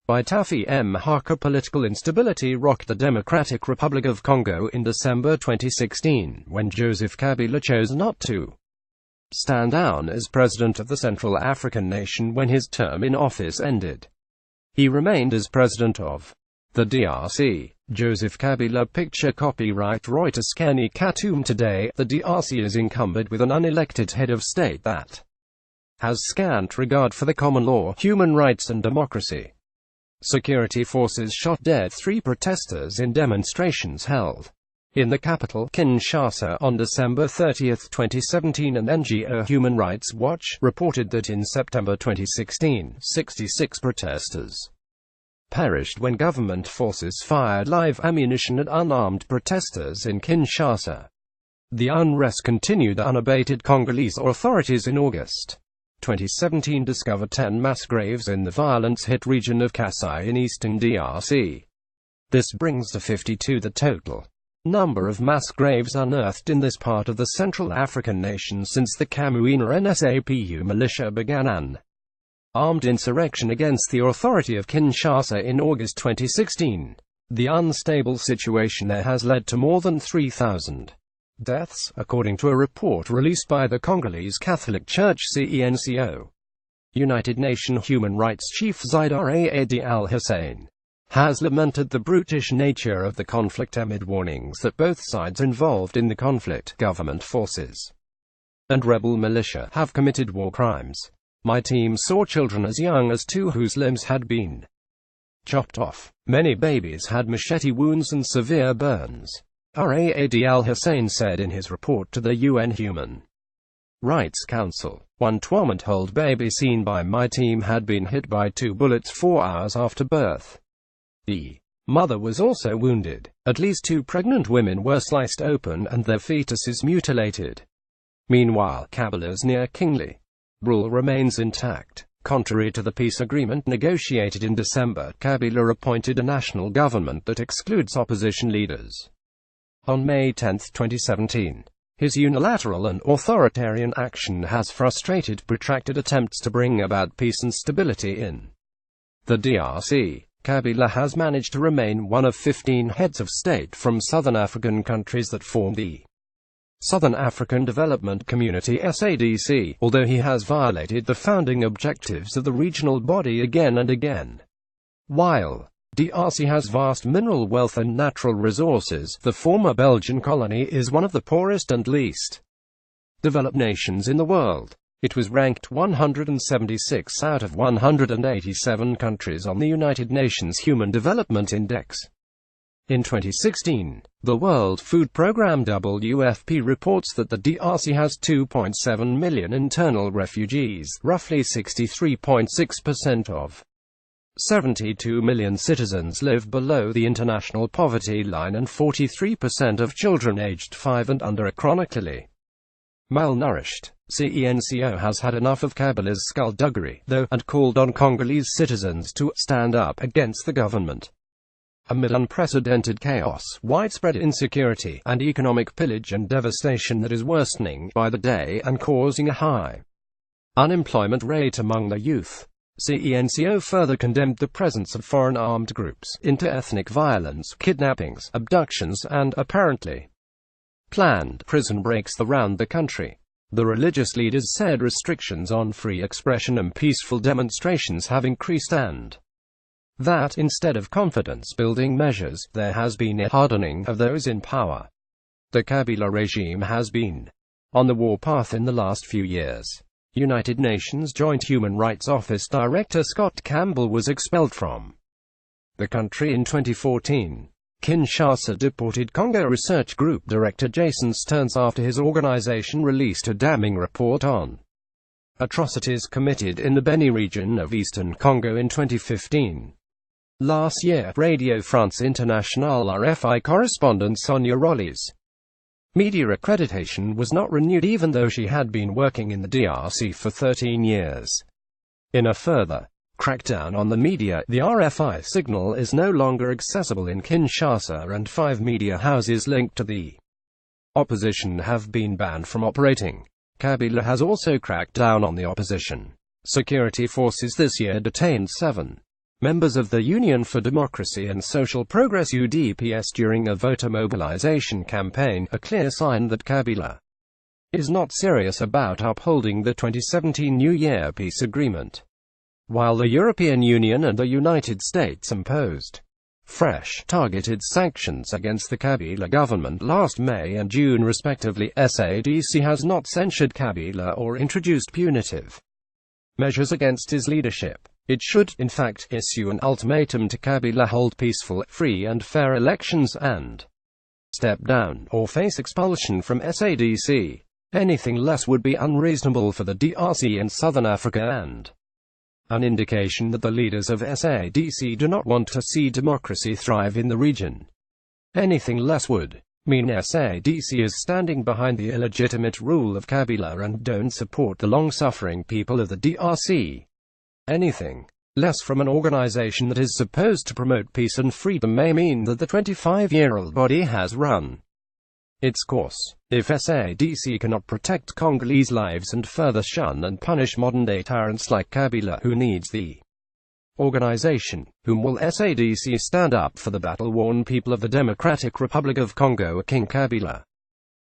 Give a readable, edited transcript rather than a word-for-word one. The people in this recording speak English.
by Tafi M. Haka. Political instability rocked the Democratic Republic of Congo in December 2016, when Joseph Kabila chose not to stand down as president of the Central African nation when his term in office ended. He remained as president of the DRC. Joseph Kabila. Picture copyright Reuters. Kenny Khatum. Today, the DRC is encumbered with an unelected head of state that has scant regard for the common law, human rights and democracy. Security forces shot dead 3 protesters in demonstrations held in the capital, Kinshasa, on December 30, 2017, and NGO Human Rights Watch reported that in September 2016, 66 protesters perished when government forces fired live ammunition at unarmed protesters in Kinshasa. The unrest continued unabated. Congolese authorities in August 2017 discovered 10 mass graves in the violence-hit region of Kasai in eastern DRC. This brings to 52 the total number of mass graves unearthed in this part of the Central African nation since the Camuina NSAPU militia began an armed insurrection against the authority of Kinshasa in August 2016. The unstable situation there has led to more than 3,000 deaths, according to a report released by the Congolese Catholic Church CENCO. United Nations Human Rights Chief Zaid Ra'ad al-Hussein has lamented the brutish nature of the conflict amid warnings that both sides involved in the conflict, government forces and rebel militia, have committed war crimes. My team saw children as young as 2 whose limbs had been chopped off. Many babies had machete wounds and severe burns. Ra'ad al-Hussein said in his report to the UN Human Rights Council. One 12-month-old baby seen by my team had been hit by 2 bullets 4 hours after birth. The mother was also wounded. At least 2 pregnant women were sliced open and their fetuses mutilated. Meanwhile, Kabila's near kingly rule remains intact. Contrary to the peace agreement negotiated in December, Kabila appointed a national government that excludes opposition leaders. On May 10, 2017, his unilateral and authoritarian action has frustrated protracted attempts to bring about peace and stability in the DRC. Kabila has managed to remain one of 15 heads of state from southern African countries that form the Southern African Development Community (SADC), although he has violated the founding objectives of the regional body again and again. While DRC has vast mineral wealth and natural resources, the former Belgian colony is one of the poorest and least developed nations in the world. It was ranked 176 out of 187 countries on the United Nations Human Development Index. In 2016, the World Food Programme WFP reports that the DRC has 2.7 million internal refugees, roughly 63.6% of 72 million citizens live below the international poverty line, and 43% of children aged 5 and under are chronically malnourished. CENCO has had enough of Kabila's skullduggery, though, and called on Congolese citizens to stand up against the government. Amid unprecedented chaos, widespread insecurity, and economic pillage and devastation that is worsening by the day and causing a high unemployment rate among the youth, CENCO further condemned the presence of foreign armed groups, inter-ethnic violence, kidnappings, abductions, and, apparently, planned prison breaks around the country. The religious leaders said restrictions on free expression and peaceful demonstrations have increased, and that, instead of confidence-building measures, there has been a hardening of those in power. The Kabila regime has been on the warpath in the last few years. United Nations Joint Human Rights Office Director Scott Campbell was expelled from the country in 2014. Kinshasa deported Congo Research Group Director Jason Stearns after his organization released a damning report on atrocities committed in the Beni region of eastern Congo in 2015. Last year, Radio France Internationale RFI correspondent Sonia Rolli's media accreditation was not renewed even though she had been working in the DRC for 13 years. In a further crackdown on the media, the RFI signal is no longer accessible in Kinshasa, and 5 media houses linked to the opposition have been banned from operating. Kabila has also cracked down on the opposition. Security forces this year detained 7 members of the Union for Democracy and Social Progress UDPS during a voter mobilization campaign, a clear sign that Kabila is not serious about upholding the 2017 New Year peace agreement. While the European Union and the United States imposed fresh, targeted sanctions against the Kabila government last May and June respectively, SADC has not censured Kabila or introduced punitive measures against his leadership. It should, in fact, issue an ultimatum to Kabila: hold peaceful, free and fair elections and step down, or face expulsion from SADC. Anything less would be unreasonable for the DRC and Southern Africa and an indication that the leaders of SADC do not want to see democracy thrive in the region. Anything less would mean SADC is standing behind the illegitimate rule of Kabila and don't support the long-suffering people of the DRC. Anything less from an organization that is supposed to promote peace and freedom may mean that the 25-year-old body has run its course. If SADC cannot protect Congolese lives and further shun and punish modern-day tyrants like Kabila, who needs the organization? Whom will SADC stand up for the battle-worn people of the Democratic Republic of Congo, King Kabila?